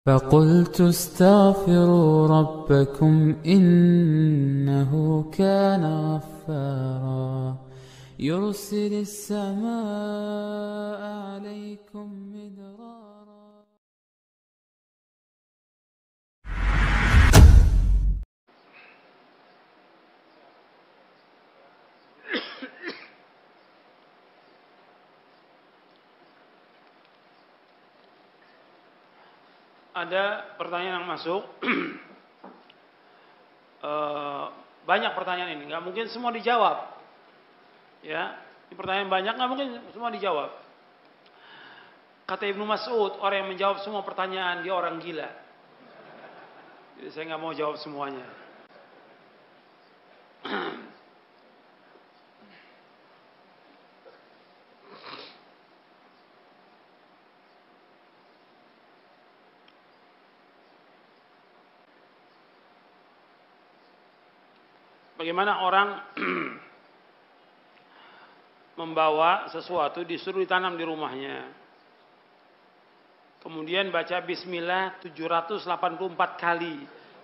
فقلت استغفروا ربكم إنه كان غفارا يرسل السماء عليكم مدرارا. Ada pertanyaan yang masuk. Banyak pertanyaan ini, nggak mungkin semua dijawab. Ya, ini pertanyaan banyak, nggak mungkin semua dijawab. Kata Ibnu Mas'ud, orang yang menjawab semua pertanyaan dia orang gila. Jadi saya nggak mau jawab semuanya. Bagaimana orang membawa sesuatu disuruh ditanam di rumahnya. Kemudian baca bismillah 784 kali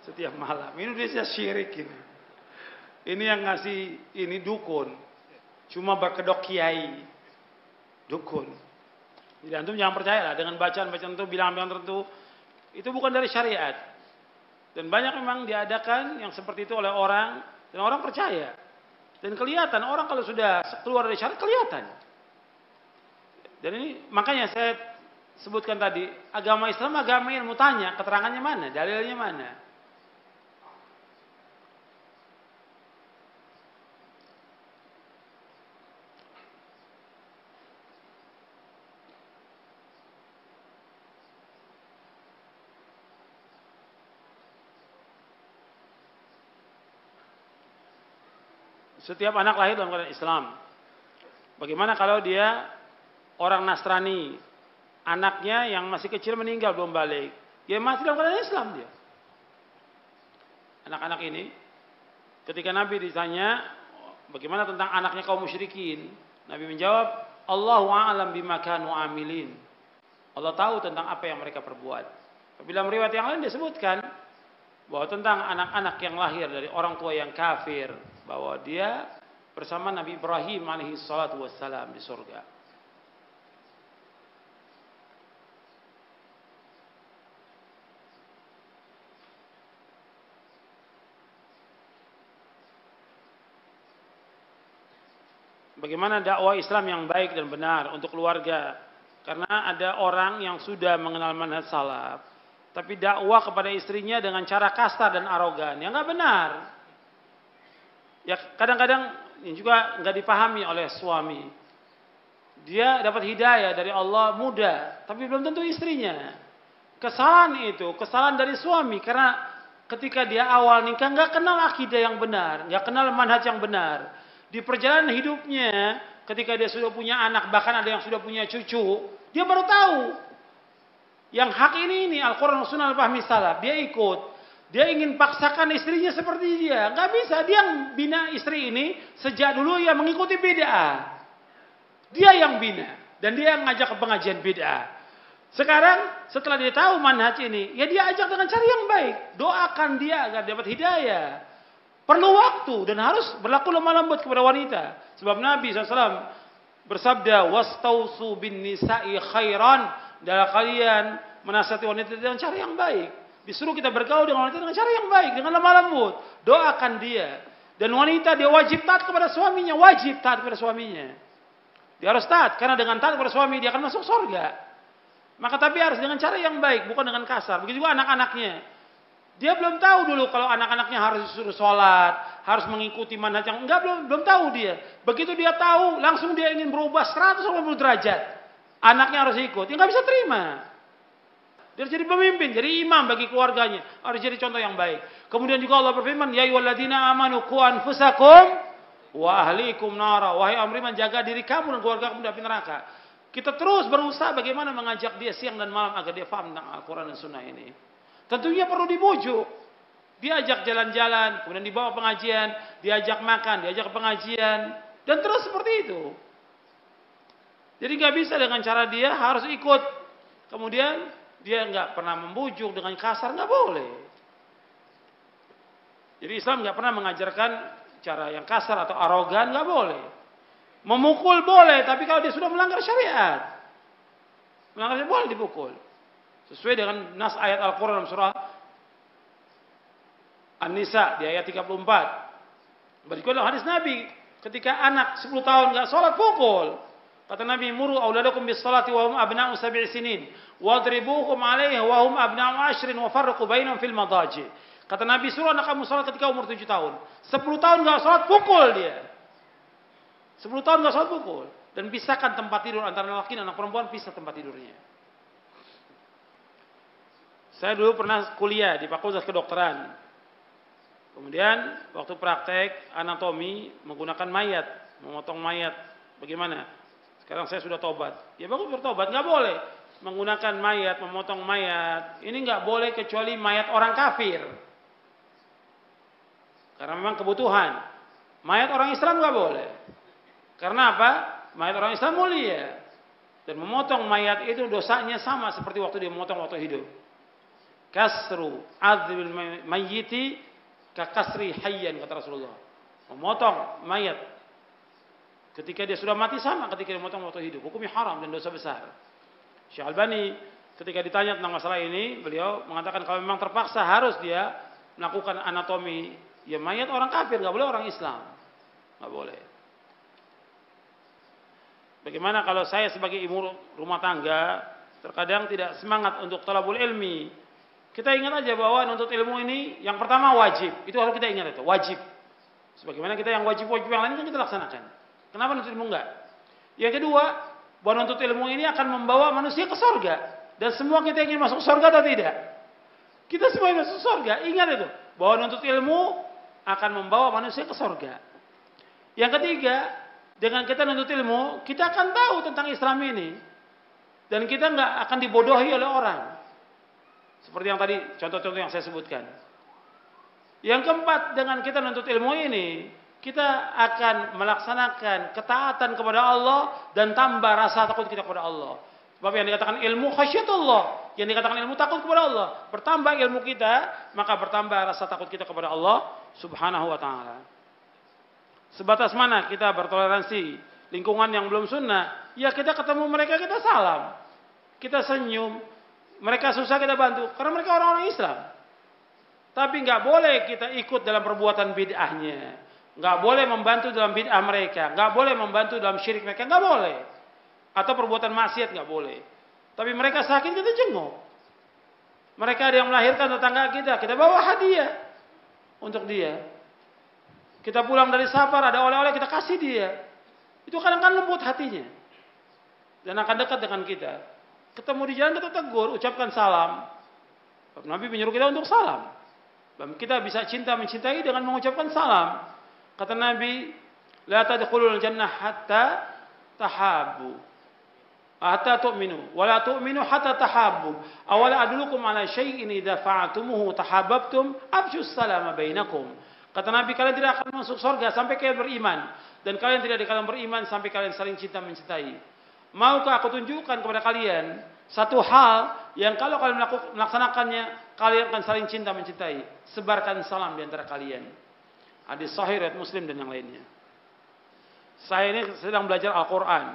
setiap malam. Ini udah syirik ini. Ini yang ngasih ini dukun. Cuma berkedok kiai. Dukun. Jadi antum jangan percayalah dengan bacaan-bacaan itu bilang-bilang tertentu. Itu bukan dari syariat. Dan banyak memang diadakan yang seperti itu oleh orang. Dan orang percaya. Dan kelihatan orang kalau sudah keluar dari syariat kelihatan. Dan ini makanya saya sebutkan tadi. Agama Islam agama yang mau tanya. Keterangannya mana? Dalilnya mana? Setiap anak lahir dalam keadaan Islam. Bagaimana kalau dia orang Nasrani, anaknya yang masih kecil meninggal belum balik, dia masih dalam keadaan Islam dia. Anak-anak ini, ketika Nabi ditanya, bagaimana tentang anaknya kaum musyrikin, Nabi menjawab, Allahu a'lam bima kanu amilin. Allah tahu tentang apa yang mereka perbuat. Tapi dalam riwayat yang lain disebutkan bahwa tentang anak-anak yang lahir dari orang tua yang kafir, bahwa dia bersama Nabi Ibrahim alaihi salatu wassalam di surga. Bagaimana dakwah Islam yang baik dan benar untuk keluarga? Karena ada orang yang sudah mengenal manhaj salaf, tapi dakwah kepada istrinya dengan cara kasar dan arogan, yang nggak benar. Ya kadang-kadang ini juga nggak dipahami oleh suami. Dia dapat hidayah dari Allah muda, tapi belum tentu istrinya. Kesalahan itu, kesalahan dari suami karena ketika dia awal nikah nggak kenal akidah yang benar, nggak kenal manhaj yang benar. Di perjalanan hidupnya, ketika dia sudah punya anak, bahkan ada yang sudah punya cucu, dia baru tahu yang hak ini Al-Quran Sunnah Al-Fahmi Salaf. Dia ikut. Dia ingin paksakan istrinya seperti dia. Gak bisa. Dia yang bina istri ini sejak dulu ya mengikuti bid'ah. Dia yang bina. Dan dia yang ngajak ke pengajian bid'ah. Sekarang setelah dia tahu manhaj ini, ya dia ajak dengan cara yang baik. Doakan dia agar dapat hidayah. Perlu waktu dan harus berlaku lemah lembut kepada wanita. Sebab Nabi SAW bersabda, wastausu bin nisa'i khairan. Dalam kalian menasihati wanita dengan cara yang baik. Disuruh kita bergaul dengan wanita dengan cara yang baik, dengan lemah lembut. Doakan dia. Dan wanita dia wajib taat kepada suaminya, wajib taat kepada suaminya. Dia harus taat karena dengan taat kepada suami dia akan masuk surga. Maka tapi harus dengan cara yang baik, bukan dengan kasar. Begitu juga anak-anaknya. Dia belum tahu dulu kalau anak-anaknya harus disuruh sholat, harus mengikuti manhaj yang enggak, belum tahu dia. Begitu dia tahu, langsung dia ingin berubah 180 derajat. Anaknya harus ikut, dia nggak bisa terima. Dia harus jadi pemimpin, jadi imam bagi keluarganya, harus jadi contoh yang baik. Kemudian juga Allah berfirman, ya ayyuhalladzina amanu qu anfusakum wa ahlikum nara. Wahai orang beriman, jaga diri kamu dan keluarga kamu dari api neraka. Kita terus berusaha bagaimana mengajak dia siang dan malam agar dia paham tentang Al-Quran dan Sunnah ini. Tentunya perlu dibujuk. Diajak jalan-jalan, kemudian dibawa pengajian, diajak makan, diajak pengajian, dan terus seperti itu. Jadi nggak bisa dengan cara dia harus ikut. Kemudian Dia nggak pernah membujuk dengan kasar, nggak boleh. Jadi Islam nggak pernah mengajarkan cara yang kasar atau arogan, nggak boleh. Memukul boleh, tapi kalau dia sudah melanggar syariat, melanggar syariat boleh dipukul. Sesuai dengan nas ayat Al-Quran dalam surah An-Nisa di ayat 34. Berikut adalah hadis Nabi, ketika anak 10 tahun nggak sholat, pukul. Kata Nabi, muru auladakum bis salati wa hum abna'u 7 sinin, wadribuhum 'alaiha wa hum abna'u 10 wa farriqu bainahum fil madaji. Kata Nabi, suruh anak kamu sholat ketika umur 7 tahun. 10 tahun nggak sholat, pukul dia. 10 tahun nggak sholat, pukul. Dan pisahkan tempat tidur antara laki dan anak perempuan, pisah tempat tidurnya. Saya dulu pernah kuliah di Fakultas Kedokteran. Kemudian waktu praktek anatomi menggunakan mayat, memotong mayat. Bagaimana? Sekarang saya sudah tobat. Ya bagus bertobat, nggak boleh menggunakan mayat, memotong mayat. Ini nggak boleh kecuali mayat orang kafir. Karena memang kebutuhan. Mayat orang Islam nggak boleh. Karena apa? Mayat orang Islam mulia. Dan memotong mayat itu dosanya sama seperti waktu dia memotong waktu hidup. Kasru adzbil mayyiti ka kasri hayyan, kata Rasulullah. Memotong mayat ketika dia sudah mati sama ketika dia memotong waktu hidup. Hukumnya haram dan dosa besar. Syekh Albani ketika ditanya tentang masalah ini, beliau mengatakan kalau memang terpaksa harus dia melakukan anatomi, ya mayat orang kafir, nggak boleh orang Islam, nggak boleh. Bagaimana kalau saya sebagai ibu rumah tangga terkadang tidak semangat untuk thalabul ilmi? Kita ingat aja bahwa nuntut ilmu ini yang pertama wajib, itu harus kita ingat itu wajib. Sebagaimana kita yang wajib-wajib yang lain kan kita laksanakan. Kenapa nuntut ilmu enggak? Yang kedua, bahwa nuntut ilmu ini akan membawa manusia ke surga. Dan semua kita ingin masuk surga atau tidak? Kita semua ingin masuk surga. Ingat itu, bahwa nuntut ilmu akan membawa manusia ke surga. Yang ketiga, dengan kita nuntut ilmu, kita akan tahu tentang Islam ini. Dan kita nggak akan dibodohi oleh orang. Seperti yang tadi, contoh-contoh yang saya sebutkan. Yang keempat, dengan kita nuntut ilmu ini, kita akan melaksanakan ketaatan kepada Allah dan tambah rasa takut kita kepada Allah. Sebab yang dikatakan ilmu khasyatullah, yang dikatakan ilmu takut kepada Allah. Bertambah ilmu kita, maka bertambah rasa takut kita kepada Allah Subhanahu wa ta'ala. Sebatas mana kita bertoleransi lingkungan yang belum sunnah, ya kita ketemu mereka, kita salam, kita senyum. Mereka susah kita bantu, karena mereka orang-orang Islam. Tapi nggak boleh kita ikut dalam perbuatan bid'ahnya. Nggak boleh membantu dalam bid'ah mereka. Nggak boleh membantu dalam syirik mereka. Nggak boleh. Atau perbuatan maksiat nggak boleh. Tapi mereka sakit, kita jenguk. Mereka ada yang melahirkan tetangga kita bawa hadiah untuk dia. Kita pulang dari safar, ada oleh-oleh, kita kasih dia. Itu kadang-kadang lembut hatinya. Dan akan dekat dengan kita. Ketemu di jalan kita tegur, ucapkan salam. Nabi menyuruh kita untuk salam. Dan kita bisa cinta mencintai dengan mengucapkan salam. Kata Nabi, la tadkhulul jannah hatta tahabbu. Hatta tu'minu, wa la tu'minu hatta tahabbu. Awala adlukum ala syai'in idza fa'atumuhu tahabbtum, afshus salama bainakum. Kata Nabi, kalian tidak akan masuk surga sampai kalian beriman, dan kalian tidak akan beriman sampai kalian saling cinta mencintai. Maukah aku tunjukkan kepada kalian satu hal yang kalau kalian melaksanakannya, kalian akan saling cinta mencintai. Sebarkan salam di antara kalian. Hadis sahih riwayat Muslim dan yang lainnya. Saya ini sedang belajar Al-Quran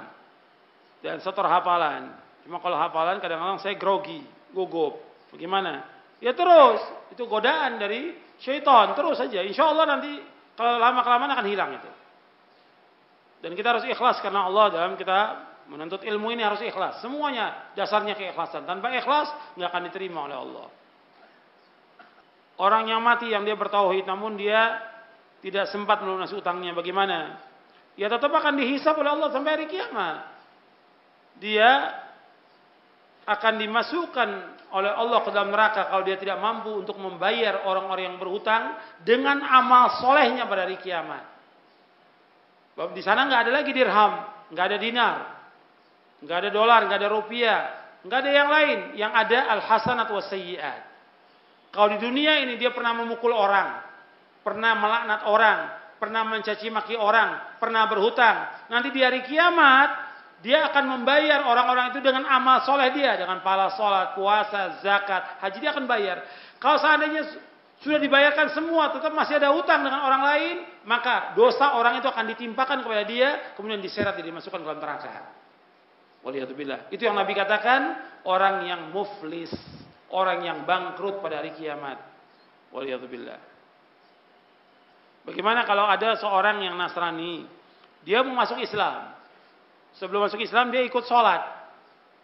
dan setor hafalan. Cuma kalau hafalan kadang-kadang saya grogi, gugup. Bagaimana? Ya terus, itu godaan dari syaitan. Terus saja, insya Allah nanti kalau lama-kelamaan akan hilang itu. Dan kita harus ikhlas karena Allah dalam kita menuntut ilmu ini harus ikhlas. Semuanya dasarnya keikhlasan. Tanpa ikhlas nggak akan diterima oleh Allah. Orang yang mati yang dia bertauhid namun dia tidak sempat melunasi utangnya, bagaimana? Ya tetap akan dihisab oleh Allah sampai hari kiamat. Dia akan dimasukkan oleh Allah ke dalam neraka kalau dia tidak mampu untuk membayar orang-orang yang berhutang dengan amal solehnya pada hari kiamat. Sebab di sana nggak ada lagi dirham, nggak ada dinar, nggak ada dolar, nggak ada rupiah, nggak ada yang lain. Yang ada al-hasanat was sayyi'at. Kalau di dunia ini dia pernah memukul orang, pernah melaknat orang, pernah mencaci maki orang, pernah berhutang. Nanti di hari kiamat dia akan membayar orang-orang itu dengan amal soleh dia, dengan pahala sholat, puasa, zakat, haji, dia akan bayar. Kalau seandainya sudah dibayarkan semua, tetap masih ada hutang dengan orang lain, maka dosa orang itu akan ditimpakan kepada dia, kemudian diseret dan dimasukkan ke dalam neraka. Waliyatubillah. Itu yang Nabi katakan, orang yang muflis, orang yang bangkrut pada hari kiamat. Waliyatubillah. Bagaimana kalau ada seorang yang Nasrani, dia mau masuk Islam. Sebelum masuk Islam dia ikut sholat.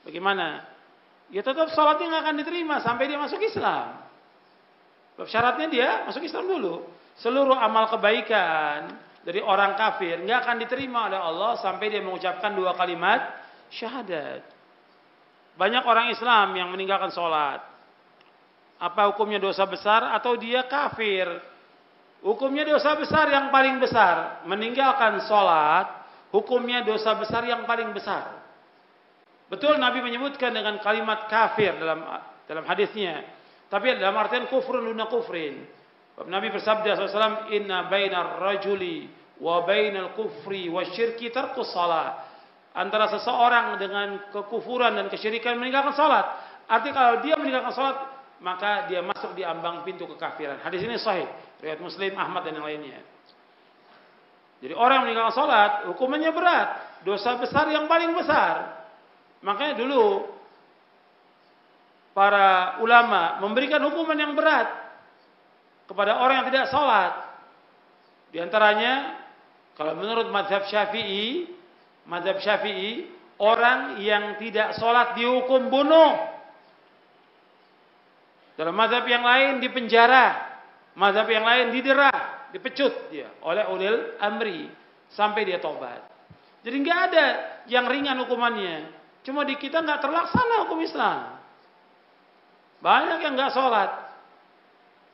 Bagaimana? Ya tetap sholatnya nggak akan diterima sampai dia masuk Islam. Syaratnya dia masuk Islam dulu. Seluruh amal kebaikan dari orang kafir nggak akan diterima oleh Allah sampai dia mengucapkan 2 kalimat syahadat. Banyak orang Islam yang meninggalkan sholat. Apa hukumnya dosa besar atau dia kafir? Hukumnya dosa besar yang paling besar. Meninggalkan sholat, hukumnya dosa besar yang paling besar. Betul Nabi menyebutkan dengan kalimat kafir dalam hadisnya. Tapi dalam artian kufrun duna kufrin. Nabi bersabda SAW, Inna bainar rajuli wa bainal kufri wa syirki tarkus salat. Antara seseorang dengan kekufuran dan kesyirikan meninggalkan salat. Artinya kalau dia meninggalkan salat, maka dia masuk di ambang pintu kekafiran. Hadis ini sahih. Riwayat Muslim, Ahmad dan yang lainnya. Jadi orang yang meninggalkan sholat, hukumannya berat. Dosa besar yang paling besar. Makanya dulu, para ulama memberikan hukuman yang berat kepada orang yang tidak sholat. Di antaranya, kalau menurut mazhab Syafi'i, orang yang tidak sholat dihukum bunuh. Dalam mazhab yang lain dipenjara. Mazhab yang lain didera. Dipecut dia oleh ulil amri sampai dia tobat. Jadi nggak ada yang ringan hukumannya. Cuma di kita nggak terlaksana hukum Islam. Banyak yang nggak sholat.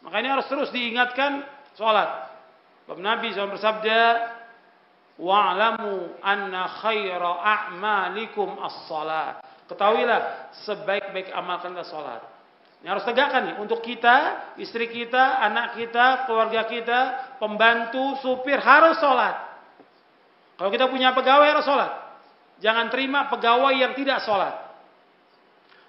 Makanya harus terus diingatkan sholat. Sebab Nabi SAW bersabda, wa'lamu anna khaira a'malikum as-salat. Ketahuilah sebaik-baik amal kalian sholat. Ini harus tegakkan nih untuk kita, istri kita, anak kita, keluarga kita, pembantu, supir harus sholat. Kalau kita punya pegawai harus sholat. Jangan terima pegawai yang tidak sholat.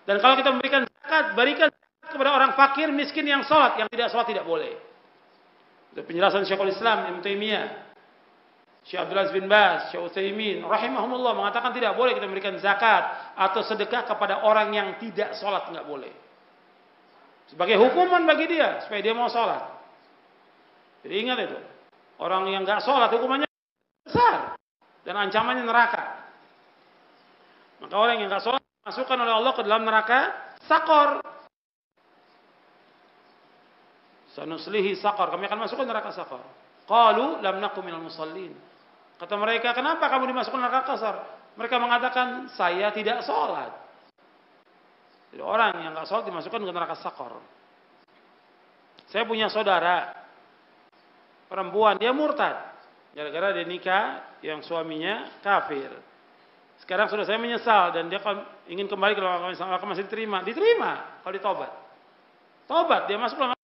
Dan kalau kita memberikan zakat, berikan zakat kepada orang fakir, miskin yang sholat. Yang tidak sholat tidak boleh. Itu penjelasan Syekhul Islam Ibnu Taimiyah, Syekh Abdul Aziz bin Baz, Syekh Utsaimin rahimahumullah mengatakan tidak boleh kita memberikan zakat atau sedekah kepada orang yang tidak sholat, nggak boleh. Sebagai hukuman bagi dia supaya dia mau sholat. Jadi ingat itu, orang yang nggak sholat hukumannya besar dan ancamannya neraka. Maka orang yang nggak sholat masukkan oleh Allah ke dalam neraka sakor. Sanuslihi sakor, kami akan masukkan neraka sakor. Qalu lam nakum minal musallin. Kata mereka, kenapa kamu dimasukkan neraka sakor? Mereka mengatakan, saya tidak sholat. Jadi orang yang nggak sholat dimasukkan ke neraka sakor. Saya punya saudara perempuan, dia murtad gara-gara dia nikah yang suaminya kafir. Sekarang sudah saya menyesal dan dia ingin kembali ke dalam agama masih diterima kalau ditobat. Tobat dia masuk dalam.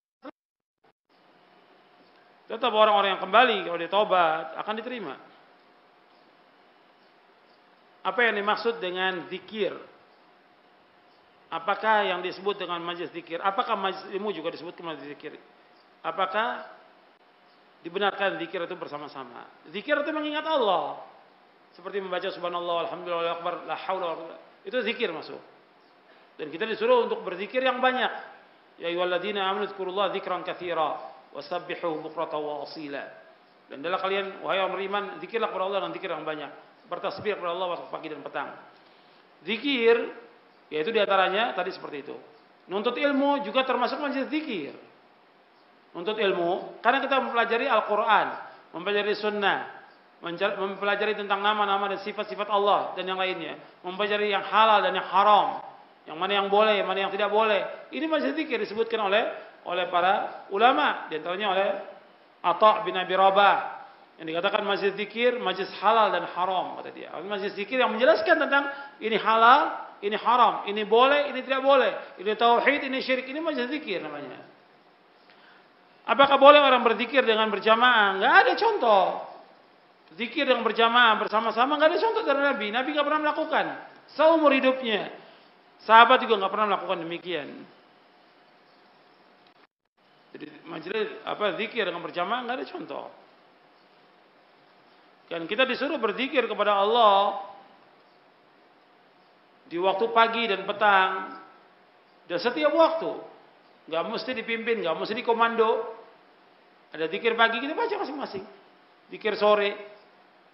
Tetap orang-orang yang kembali kalau dia tobat akan diterima. Apa yang dimaksud dengan zikir? Apakah yang disebut dengan majelis zikir? Apakah majelis ilmu juga disebut majelis zikir? Apakah dibenarkan zikir itu bersama-sama? Zikir itu mengingat Allah. Seperti membaca subhanallah, alhamdulillah, akbar, la haula wa la. Itu zikir masuk. Dan kita disuruh untuk berzikir yang banyak. Ya ayyuhalladzina amanu dzkurullaha dzikran katsira wasabbihuhu bukratan wa asila. Dan adalah kalian wahai orang beriman, zikirlah kepada Allah dan zikir yang banyak. Bertasbih kepada Allah waktu pagi dan petang. Zikir yaitu diantaranya tadi seperti itu. Nuntut ilmu juga termasuk majelis zikir. Nuntut ilmu karena kita mempelajari Al-Quran, mempelajari Sunnah, mempelajari tentang nama-nama dan sifat-sifat Allah dan yang lainnya, mempelajari yang halal dan yang haram, yang mana yang boleh, mana yang tidak boleh. Ini majelis zikir disebutkan oleh para ulama, di antaranya oleh Atha bin Abi Rabah yang dikatakan majelis zikir, majelis halal dan haram kata dia. Majelis zikir yang menjelaskan tentang ini halal, ini haram, ini boleh, ini tidak boleh, ini tauhid, ini syirik, ini majelis zikir namanya. Apakah boleh orang berzikir dengan berjamaah? Enggak ada contoh. Zikir yang berjamaah bersama-sama nggak ada contoh dari Nabi. Nabi nggak pernah melakukan seumur hidupnya. Sahabat juga nggak pernah melakukan demikian. Jadi majelis zikir dengan berjamaah nggak ada contoh. Dan kita disuruh berzikir kepada Allah di waktu pagi dan petang dan setiap waktu. Nggak mesti dipimpin, nggak mesti dikomando. Ada zikir pagi kita baca masing-masing. Zikir sore,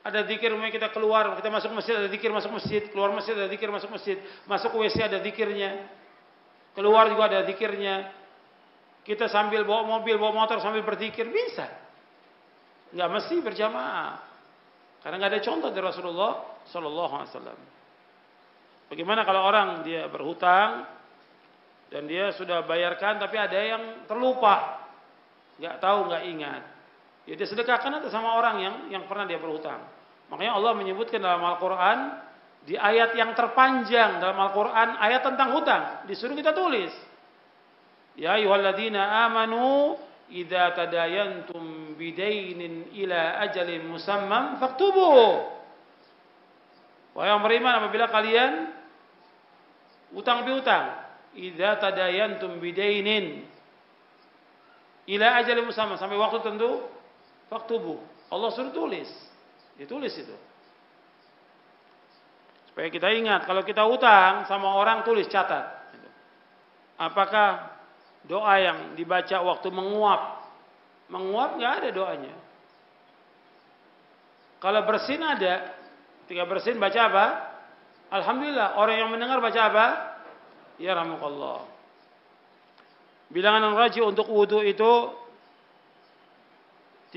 ada zikir kita keluar, kita masuk masjid ada zikir masuk masjid, keluar masjid ada zikir masuk masjid, masuk WC ada zikirnya, keluar juga ada zikirnya. Kita sambil bawa mobil, bawa motor sambil berzikir bisa. Nggak mesti berjamaah. Karena nggak ada contoh dari Rasulullah Sallallahu Alaihi Wasallam. Bagaimana kalau orang dia berhutang dan dia sudah bayarkan, tapi ada yang terlupa, nggak tahu, nggak ingat. Ya dia sedekahkan atas sama orang yang pernah dia berhutang. Makanya Allah menyebutkan dalam Al-Quran di ayat yang terpanjang dalam Al-Quran, ayat tentang hutang, disuruh kita tulis. Ya ayyuhalladzina amanu idza tadayantum bidainin ila ajalin musamman faktubu. Wahai yang beriman, apabila kalian utang piutang, idza tadayantum bidainin ila ajalin musamman, sampai waktu tertentu, faktubu. Allah suruh tulis. Ditulis itu. Supaya kita ingat, kalau kita utang sama orang, tulis, catat. Apakah doa yang dibaca waktu menguap nggak ada doanya. Kalau bersin ada. Ketika bersin baca apa? Alhamdulillah. Orang yang mendengar baca apa? Ya rahmukallah. Bilangan yang rajih untuk wudu itu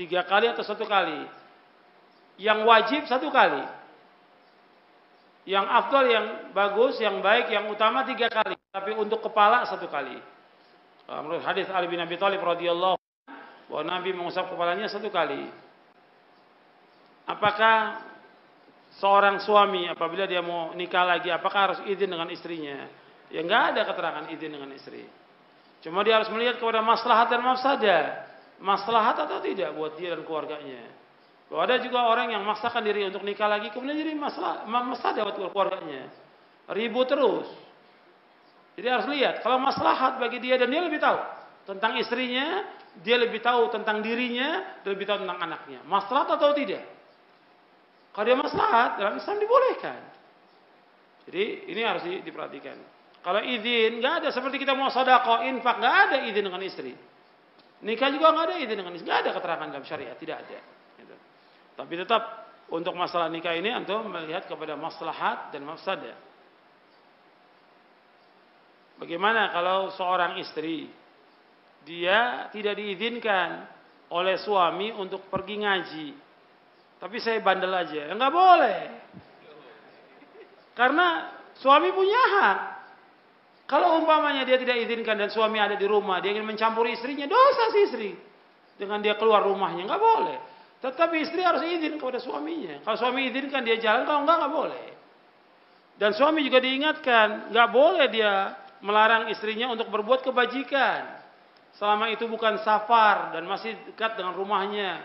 3 kali atau 1 kali. Yang wajib 1 kali. Yang afdal, yang bagus, yang baik, yang utama 3 kali. Tapi untuk kepala 1 kali. Menurut hadis Ali bin Abi Thalib radhiyallahu anhu, bahwa Nabi mengusap kepalanya 1 kali. Apakah seorang suami apabila dia mau nikah lagi, apakah harus izin dengan istrinya? Ya enggak ada keterangan izin dengan istri. Cuma dia harus melihat kepada maslahat dan mafsadah. Maslahat atau tidak buat dia dan keluarganya. Bahwa ada juga orang yang memaksakan diri untuk nikah lagi, kemudian jadi masalah buat keluarganya. Ribut terus. Jadi harus lihat, kalau maslahat bagi dia dan dia lebih tahu tentang istrinya, dia lebih tahu tentang dirinya, dia lebih tahu tentang anaknya. Maslahat atau tidak? Kalau dia maslahat, dalam Islam dibolehkan. Jadi ini harus diperhatikan. Kalau izin, nggak ada seperti kita mau sedekah, infak, nggak ada izin dengan istri. Nikah juga nggak ada izin dengan istri, nggak ada keterangan dalam syariat, tidak ada. Gitu. Tapi tetap untuk masalah nikah ini antum melihat kepada maslahat dan mafsadah. Bagaimana kalau seorang istri dia tidak diizinkan oleh suami untuk pergi ngaji, tapi saya bandel aja, ya nggak boleh. Karena suami punya hak. Kalau umpamanya dia tidak izinkan dan suami ada di rumah, dia ingin mencampuri istrinya, dosa si istri. Dengan dia keluar rumahnya, nggak boleh. Tetapi istri harus izin kepada suaminya. Kalau suami izinkan dia jalan, kalau nggak boleh. Dan suami juga diingatkan, nggak boleh dia melarang istrinya untuk berbuat kebajikan. Selama itu bukan safar dan masih dekat dengan rumahnya.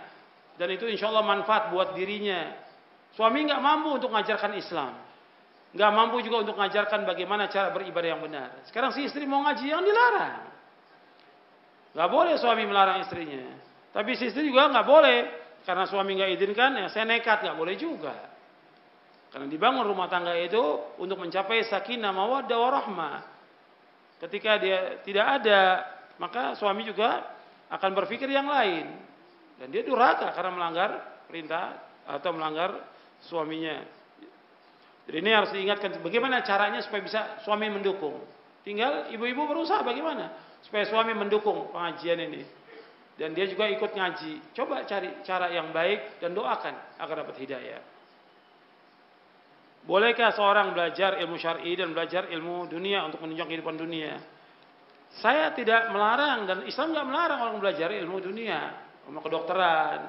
Dan itu insya Allah manfaat buat dirinya. Suami nggak mampu untuk mengajarkan Islam. Nggak mampu juga untuk mengajarkan bagaimana cara beribadah yang benar. Sekarang si istri mau ngaji, yang dilarang. Nggak boleh suami melarang istrinya. Tapi si istri juga nggak boleh. Karena suami nggak izinkan, ya saya nekat, nggak boleh juga. Karena dibangun rumah tangga itu untuk mencapai sakinah, mawaddah, warahmah. Ketika dia tidak ada, maka suami juga akan berpikir yang lain. Dan dia durhaka karena melanggar perintah atau melanggar suaminya. Jadi ini harus diingatkan bagaimana caranya supaya bisa suami mendukung. Tinggal ibu-ibu berusaha bagaimana supaya suami mendukung pengajian ini. Dan dia juga ikut ngaji. Coba cari cara yang baik dan doakan agar dapat hidayah. Bolehkah seorang belajar ilmu syar'i dan belajar ilmu dunia untuk menunjang kehidupan dunia? Saya tidak melarang dan Islam tidak melarang orang belajar ilmu dunia, ilmu kedokteran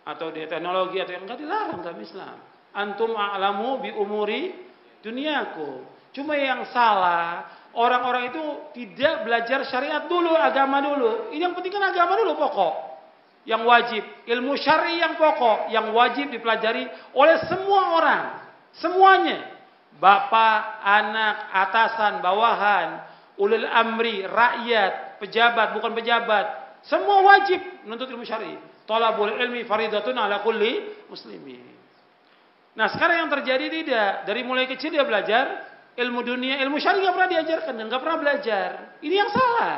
atau di teknologi atau yang enggak dilarang dalam Islam. Antum a'lamu bi umuri duniaku. Cuma yang salah orang-orang itu tidak belajar syariat dulu, agama dulu. Ini yang penting kan agama dulu pokok. yang wajib, ilmu syar'i yang pokok, yang wajib dipelajari oleh semua orang, semuanya. Bapak, anak, atasan, bawahan, ulil amri, rakyat, pejabat, bukan pejabat, semua wajib menuntut ilmu syar'i. Thalabul ilmi faridatun ala kulli muslimin. Nah, sekarang yang terjadi tidak, dari mulai kecil dia belajar ilmu dunia, ilmu syar'i nggak pernah diajarkan dan nggak pernah belajar. Ini yang salah.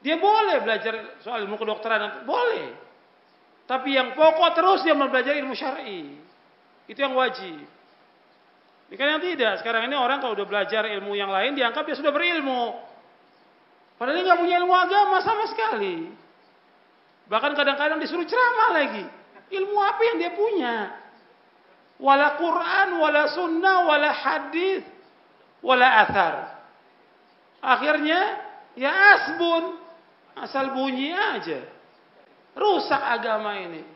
Dia boleh belajar soal ilmu kedokteran, boleh. Tapi yang pokok terus dia mempelajari ilmu syar'i. Itu yang wajib. Ini kan yang tidak. Sekarang ini orang kalau udah belajar ilmu yang lain dianggap dia sudah berilmu. Padahal dia nggak punya ilmu agama sama sekali. Bahkan kadang-kadang disuruh ceramah lagi. Ilmu apa yang dia punya? Wala Quran, wala sunnah, wala hadis, wala athar. Akhirnya ya asbun, asal bunyi aja. Rusak agama ini.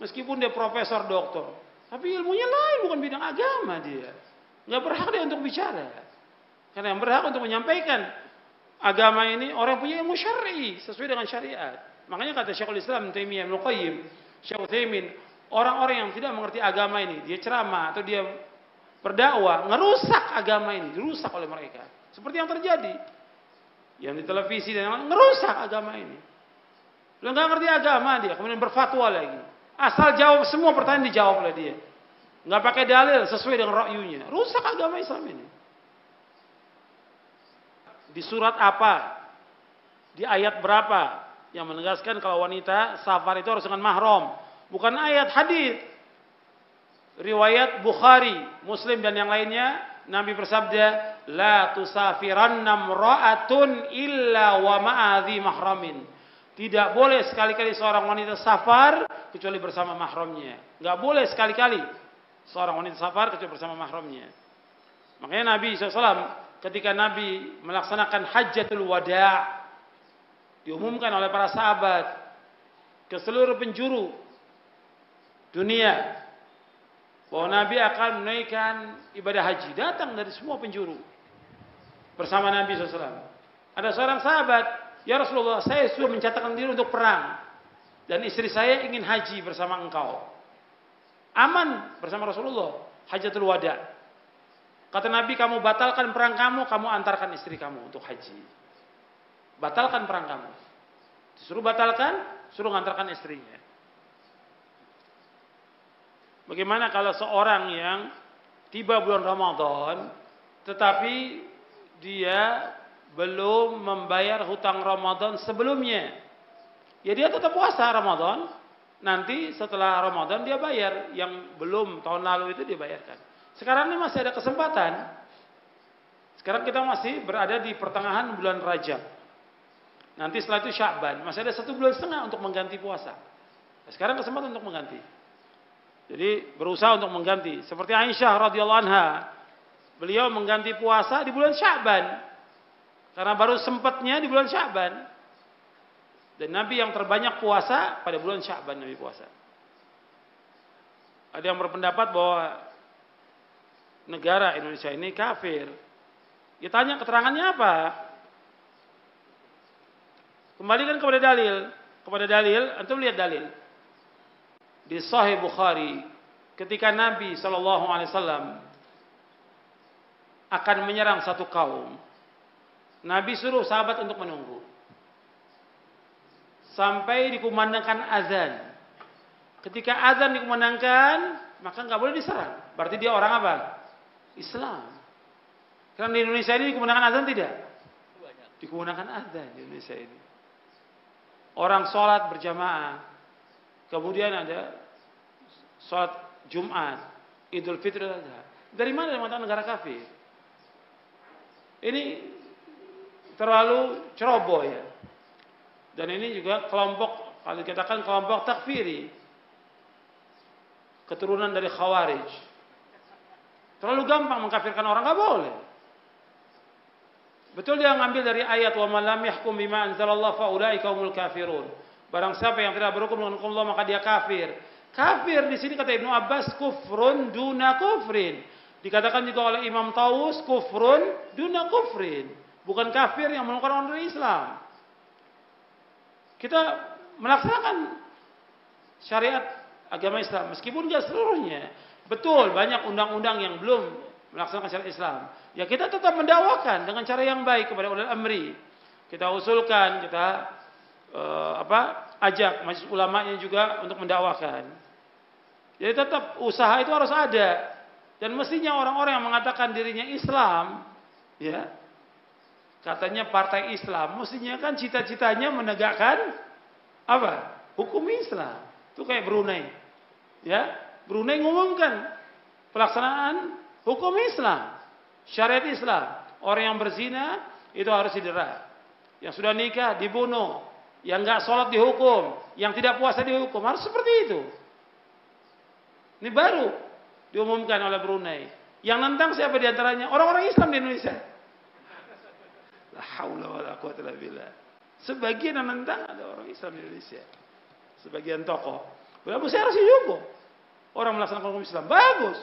Meskipun dia profesor doktor, tapi ilmunya lain, bukan bidang agama dia. Nggak berhak dia untuk bicara. Karena yang berhak untuk menyampaikan agama ini orang punya ilmu syar'i sesuai dengan syariat. Makanya kata Syekhul Islam Taimiyah Ibnu Qayyim, Syekh Utsaimin, orang-orang yang tidak mengerti agama ini, dia ceramah atau dia berdakwah, ngerusak agama ini, dirusak oleh mereka. Seperti yang terjadi. Yang di televisi dan yang lain, ngerusak agama ini. Dia nggak ngerti agama dia, kemudian berfatwa lagi. Asal jawab semua pertanyaan dijawab oleh dia. Nggak pakai dalil sesuai dengan rakyunya. Rusak agama Islam ini. Di surat apa? Di ayat berapa? Yang menegaskan kalau wanita safar itu harus dengan mahram. Bukan ayat hadis. Riwayat Bukhari, Muslim dan yang lainnya, Nabi bersabda, la tusafiranna imra'atun illa wa ma'adhi mahramin. Tidak boleh sekali-kali seorang wanita safar kecuali bersama mahramnya. Enggak boleh sekali-kali seorang wanita safar kecuali bersama mahramnya. Makanya Nabi SAW ketika Nabi melaksanakan hajjatul wada' diumumkan oleh para sahabat ke seluruh penjuru dunia bahwa Nabi akan menunaikan ibadah haji. Datang dari semua penjuru bersama Nabi SAW. Ada seorang sahabat, ya Rasulullah, saya sudah mencatatkan diri untuk perang dan istri saya ingin haji bersama engkau. Aman bersama Rasulullah, hajatul wada. Kata Nabi, kamu batalkan perang kamu antarkan istri kamu untuk haji. Batalkan perang kamu. Disuruh batalkan, suruh ngantarkan istrinya. Bagaimana kalau seorang yang tiba bulan Ramadan tetapi dia belum membayar hutang Ramadan sebelumnya? Ya dia tetap puasa Ramadan, nanti setelah Ramadan dia bayar. Yang belum tahun lalu itu dia bayarkan. Sekarang ini masih ada kesempatan. Sekarang kita masih berada di pertengahan bulan Rajab. Nanti setelah itu Sya'ban, masih ada 1,5 bulan untuk mengganti puasa. Sekarang kesempatan untuk mengganti. Jadi berusaha untuk mengganti. Seperti Aisyah radhiyallahu anha, beliau mengganti puasa di bulan Sya'ban. Karena baru sempatnya di bulan Sya'ban. Dan Nabi yang terbanyak puasa pada bulan Sya'ban Nabi puasa. Ada yang berpendapat bahwa negara Indonesia ini kafir. Ditanya keterangannya apa? Kembalikan kepada dalil. Kepada dalil, antum lihat dalil. Di Sahih Bukhari, ketika Nabi SAW akan menyerang satu kaum, Nabi suruh sahabat untuk menunggu sampai dikumandangkan azan. Ketika azan dikumandangkan, maka nggak boleh diserang. Berarti dia orang apa? Islam. Karena di Indonesia ini dikumandangkan azan tidak? Dikumandangkan azan di Indonesia ini. Orang sholat berjamaah, kemudian ada sholat Jumat, Idul Fitri. Dari mana yang mengatakan negara kafir? Ini terlalu ceroboh ya. Dan ini juga kelompok, kalau dikatakan kelompok takfiri, keturunan dari Khawarij. Terlalu gampang mengkafirkan orang, nggak boleh. Betul dia ngambil dari ayat wa man lam yahkum bima anzalallahu fa ulaika humul kafirun. Barang siapa yang tidak berhukum dengan hukum Allah maka dia kafir. Kafir di sini kata Ibnu Abbas kufrun duna kufrin. Dikatakan juga oleh Imam Tawus kufrun duna kufrin. Bukan kafir yang mengeluarkan orang dari Islam. Kita melaksanakan syariat agama Islam. Meskipun tidak seluruhnya. Betul, banyak undang-undang yang belum melaksanakan syariat Islam. Ya kita tetap mendakwakan dengan cara yang baik kepada ulil amri. Kita usulkan, kita ajak majelis ulamanya juga untuk mendakwakan. Jadi tetap usaha itu harus ada. Dan mestinya orang-orang yang mengatakan dirinya Islam, ya, katanya partai Islam, mestinya kan cita-citanya menegakkan apa? Hukum Islam. Itu kayak Brunei. Ya, Brunei ngumumkan pelaksanaan hukum Islam, syariat Islam. Orang yang berzina itu harus didera. Yang sudah nikah dibunuh, yang enggak sholat dihukum, yang tidak puasa dihukum. Harus seperti itu. Ini baru diumumkan oleh Brunei. Yang nentang siapa diantaranya? Orang-orang Islam di Indonesia. La haula wala quwwata illa billah. Sebagian yang nentang ada orang Islam di Indonesia. Sebagian tokoh. Berarti saya harus dihukum. Orang melaksanakan hukum Islam. Bagus.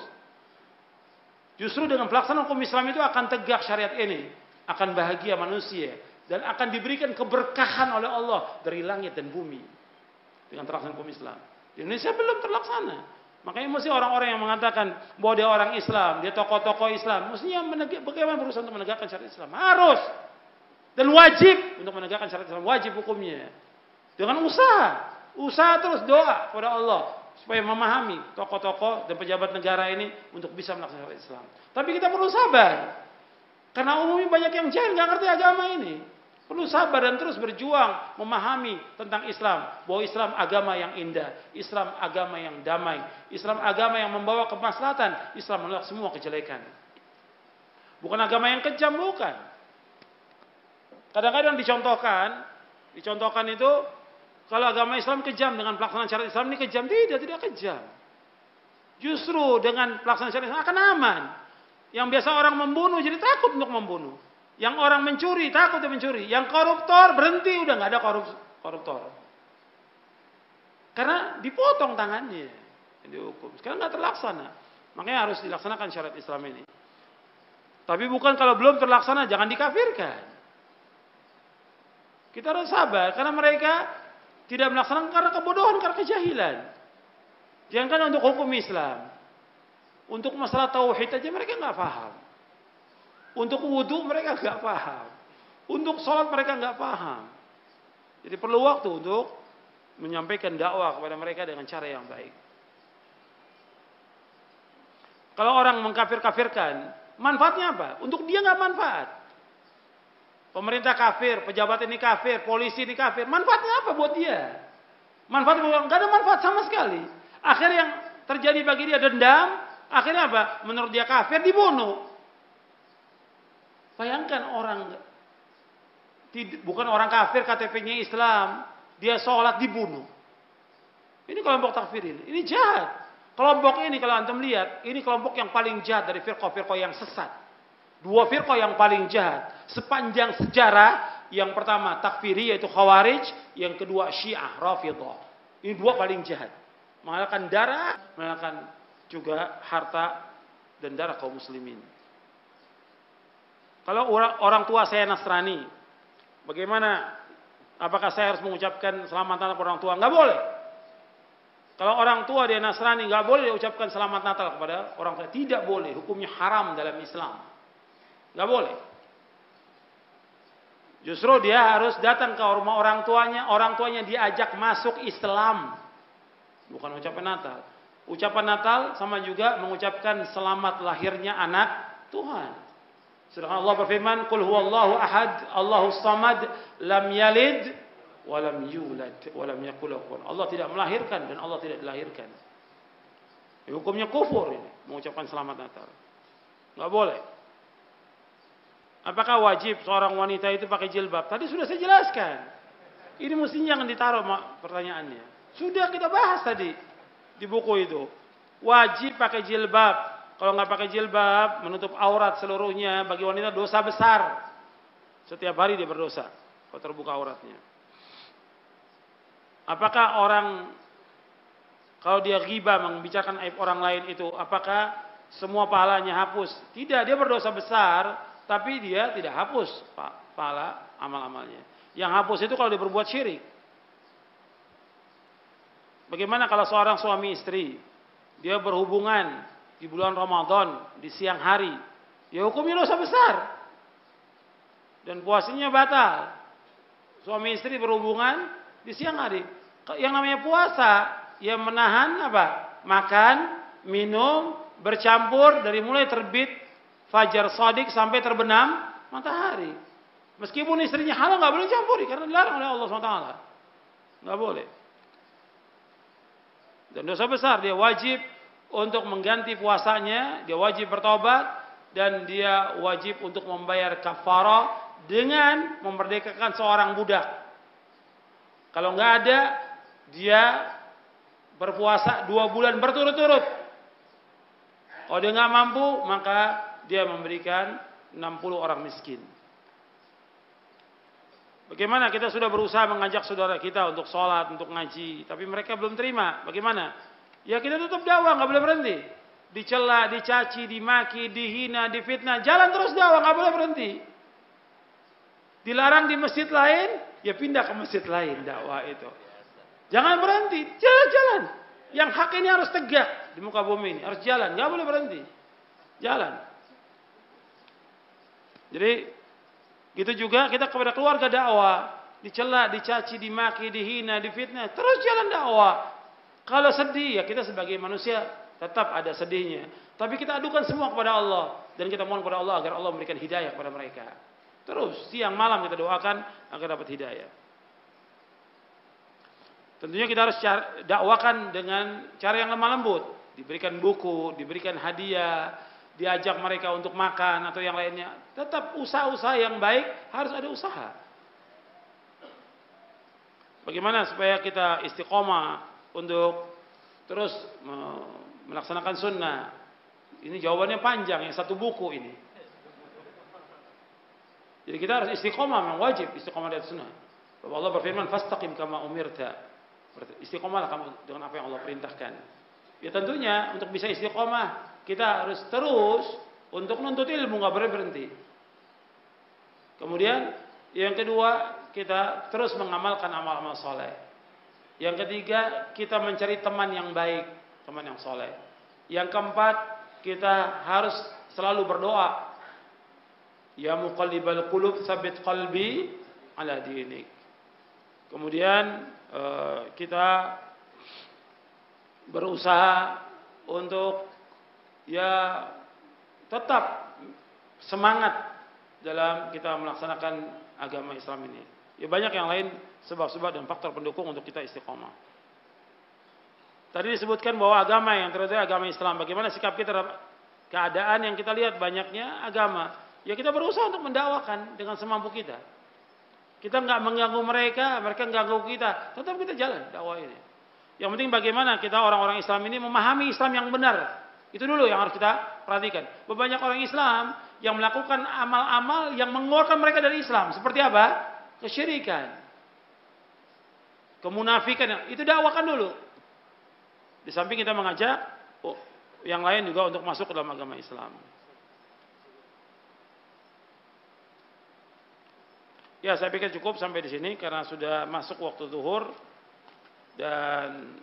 Justru dengan pelaksanaan hukum Islam itu akan tegak syariat ini. Akan bahagia manusia. Dan akan diberikan keberkahan oleh Allah dari langit dan bumi. Dengan terlaksana hukum Islam. Di Indonesia belum terlaksana. Makanya mesti orang-orang yang mengatakan bahwa dia orang Islam, dia tokoh-tokoh Islam, mestinya bagaimana berusaha untuk menegakkan syariat Islam? Harus dan wajib untuk menegakkan syariat Islam, wajib hukumnya. Dengan usaha terus doa kepada Allah supaya memahami tokoh-tokoh dan pejabat negara ini untuk bisa melaksanakan syariat Islam. Tapi kita perlu sabar, karena umumnya banyak yang jahil nggak ngerti agama ini. Perlu sabar dan terus berjuang memahami tentang Islam. Bahwa Islam agama yang indah. Islam agama yang damai. Islam agama yang membawa kemaslahatan. Islam menolak semua kejelekan. Bukan agama yang kejam, bukan. Kadang-kadang dicontohkan itu, kalau agama Islam kejam dengan pelaksanaan syariat Islam ini kejam. Tidak kejam. Justru dengan pelaksanaan syariat Islam akan aman. Yang biasa orang membunuh jadi takut untuk membunuh. Yang orang mencuri, takut dia mencuri. Yang koruptor, berhenti, udah nggak ada koruptor. Karena dipotong tangannya. Dihukum. Sekarang nggak terlaksana. Makanya harus dilaksanakan syariat Islam ini. Tapi bukan kalau belum terlaksana, jangan dikafirkan. Kita harus sabar, karena mereka tidak melaksanakan karena kebodohan, karena kejahilan. Jangan untuk hukum Islam. Untuk masalah tauhid aja mereka nggak paham. Untuk wudhu mereka nggak paham. Untuk sholat mereka nggak paham. Jadi perlu waktu untuk menyampaikan dakwah kepada mereka dengan cara yang baik. Kalau orang mengkafir-kafirkan, manfaatnya apa? Untuk dia nggak manfaat. Pemerintah kafir, pejabat ini kafir, polisi ini kafir. Manfaatnya apa buat dia? Manfaatnya nggak ada manfaat sama sekali. Akhirnya yang terjadi bagi dia dendam. Akhirnya apa? Menurut dia kafir, dibunuh. Bayangkan orang bukan orang kafir, KTP-nya Islam, dia sholat dibunuh. Ini kelompok takfir ini. Ini jahat. Kelompok ini kalau antum lihat, ini kelompok yang paling jahat dari firqah-firqah yang sesat. Dua firqah yang paling jahat sepanjang sejarah. Yang pertama takfiri yaitu Khawarij, yang kedua Syiah, Rafidhah. Ini dua paling jahat. Mengalahkan darah, mengalahkan juga harta dan darah kaum muslimin. Kalau orang tua saya Nasrani, bagaimana? Apakah saya harus mengucapkan selamat Natal kepada orang tua? Nggak boleh. Kalau orang tua dia Nasrani, nggak boleh dia ucapkan selamat Natal kepada orang tua. Tidak boleh. Hukumnya haram dalam Islam. Nggak boleh. Justru dia harus datang ke rumah orang tuanya. Orang tuanya diajak masuk Islam. Bukan ucapan Natal. Ucapan Natal sama juga mengucapkan selamat lahirnya anak Tuhan. Sedangkan Allah berfirman, "Qul huwallahu ahad, Allahus samad, lam yalid wa lam yulad wa lam yakul lahu kufuwan." Allah tidak melahirkan dan Allah tidak dilahirkan. Ini hukumnya kufur ini, mengucapkan selamat Natal. Enggak boleh. Apakah wajib seorang wanita itu pakai jilbab? Tadi sudah saya jelaskan. Ini mestinya yang ditaruh pertanyaannya. Sudah kita bahas tadi di buku itu. Wajib pakai jilbab. Kalau nggak pakai jilbab, menutup aurat seluruhnya, bagi wanita dosa besar. Setiap hari dia berdosa kalau terbuka auratnya. Apakah orang kalau dia ghibah membicarakan aib orang lain itu, apakah semua pahalanya hapus? Tidak, dia berdosa besar, tapi dia tidak hapus pahala amal-amalnya. Yang hapus itu kalau dia berbuat syirik. Bagaimana kalau seorang suami istri, dia berhubungan di bulan Ramadan di siang hari, ya hukumnya dosa besar dan puasanya batal. Suami istri berhubungan di siang hari, yang namanya puasa, ya menahan apa? Makan, minum, bercampur dari mulai terbit fajar shadiq sampai terbenam matahari. Meskipun istrinya halal nggak boleh campuri karena dilarang oleh Allah SWT. Nggak boleh. Dan dosa besar, dia wajib untuk mengganti puasanya, dia wajib bertobat, dan dia wajib untuk membayar kafarah dengan memerdekakan seorang budak. Kalau nggak ada, dia berpuasa 2 bulan berturut-turut. Kalau dia nggak mampu, maka dia memberikan 60 orang miskin. Bagaimana kita sudah berusaha mengajak saudara kita untuk sholat, untuk ngaji, tapi mereka belum terima. Bagaimana? Ya kita tutup dakwah, nggak boleh berhenti. Dicela, dicaci, dimaki, dihina, difitnah, jalan terus dakwah, nggak boleh berhenti. Dilarang di masjid lain, ya pindah ke masjid lain dakwah itu. Jangan berhenti, jalan-jalan. Yang hak ini harus tegak di muka bumi ini, harus jalan, nggak boleh berhenti. Jalan. Jadi gitu juga kita kepada keluarga dakwah, dicela, dicaci, dimaki, dihina, difitnah, terus jalan dakwah. Kalau sedih, ya kita sebagai manusia tetap ada sedihnya. Tapi kita adukan semua kepada Allah dan kita mohon kepada Allah agar Allah memberikan hidayah kepada mereka. Terus siang malam kita doakan agar dapat hidayah. Tentunya kita harus dakwakan dengan cara yang lemah lembut, diberikan buku, diberikan hadiah, diajak mereka untuk makan atau yang lainnya. Tetap usaha-usaha yang baik harus ada usaha. Bagaimana supaya kita istiqomah untuk terus melaksanakan sunnah? Ini jawabannya panjang, yang satu buku ini. Jadi kita harus istiqomah, memang wajib istiqomah di atas sunnah. Bahwa Allah berfirman, "Fastaqim kama umirta." Istiqomahlah kamu dengan apa yang Allah perintahkan. Ya tentunya untuk bisa istiqomah kita harus terus untuk menuntut ilmu, nggak boleh berhenti. Kemudian yang kedua, kita terus mengamalkan amal-amal soleh. Yang ketiga, kita mencari teman yang baik, teman yang soleh. Yang keempat, kita harus selalu berdoa. Ya muqallibal qulub, tsabbit qalbi ala dinik. Kemudian kita berusaha untuk ya tetap semangat dalam kita melaksanakan agama Islam ini. Ya banyak yang lain sebab-sebab dan faktor pendukung untuk kita istiqomah. Tadi disebutkan bahwa agama yang terutama agama Islam, bagaimana sikap kita terhadap keadaan yang kita lihat banyaknya agama. Ya kita berusaha untuk mendakwakan dengan semampu kita. Kita nggak mengganggu mereka, mereka mengganggu kita. Tetap kita jalan dakwah ini. Yang penting bagaimana kita orang-orang Islam ini memahami Islam yang benar. Itu dulu yang harus kita perhatikan. Banyak orang Islam yang melakukan amal-amal yang mengeluarkan mereka dari Islam. Seperti apa? Kesyirikan. Kemunafikan. Itu dakwakan dulu. Di samping kita mengajak yang lain juga untuk masuk ke dalam agama Islam. Ya, saya pikir cukup sampai di sini karena sudah masuk waktu zuhur. Dan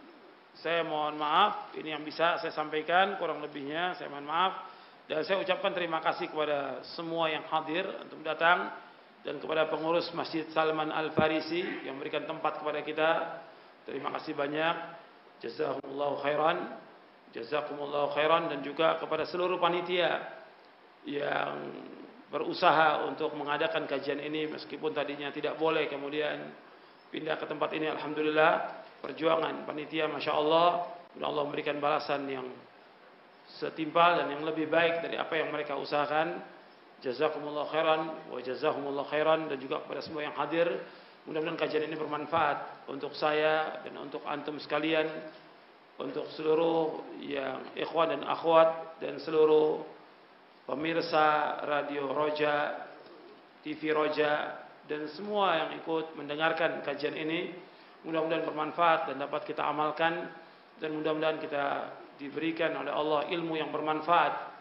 saya mohon maaf, ini yang bisa saya sampaikan, kurang lebihnya saya mohon maaf. Dan saya ucapkan terima kasih kepada semua yang hadir untuk datang. Dan kepada pengurus Masjid Salman Al-Farisi yang memberikan tempat kepada kita. Terima kasih banyak. Jazakumullahu khairan. Jazakumullahu khairan. Dan juga kepada seluruh panitia yang berusaha untuk mengadakan kajian ini. Meskipun tadinya tidak boleh, kemudian pindah ke tempat ini. Alhamdulillah. Perjuangan panitia, Masya Allah. Allah memberikan balasan yang setimpal dan yang lebih baik dari apa yang mereka usahakan. Jazakumullah khairan wa jazakumullah khairan. Dan juga kepada semua yang hadir, mudah-mudahan kajian ini bermanfaat untuk saya dan untuk antum sekalian, untuk seluruh yang ikhwan dan akhwat dan seluruh pemirsa Radio Roja, TV Roja, dan semua yang ikut mendengarkan kajian ini. Mudah-mudahan bermanfaat dan dapat kita amalkan, dan mudah-mudahan kita diberikan oleh Allah ilmu yang bermanfaat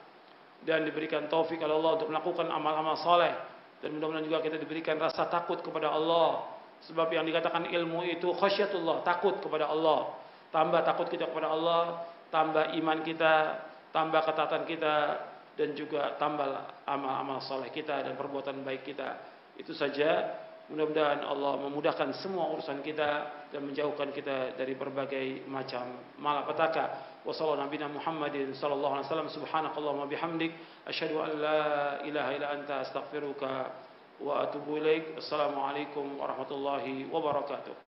dan diberikan taufik oleh Allah untuk melakukan amal-amal soleh, dan mudah-mudahan juga kita diberikan rasa takut kepada Allah, sebab yang dikatakan ilmu itu khasyatullah, takut kepada Allah. tambah takut kita kepada Allah, tambah iman kita, tambah ketaatan kita, dan juga tambah amal-amal soleh kita dan perbuatan baik kita. Itu saja. Mudah-mudahan Allah memudahkan semua urusan kita dan menjauhkan kita dari berbagai macam malapetaka. Wassallallahu nabiyana Muhammadin sallallahu alaihi wasallam, subhanakallahumma bihamdik, asyhadu an la ilaha illa anta, astaghfiruka wa atubu ilaik. Assalamualaikum warahmatullahi wabarakatuh.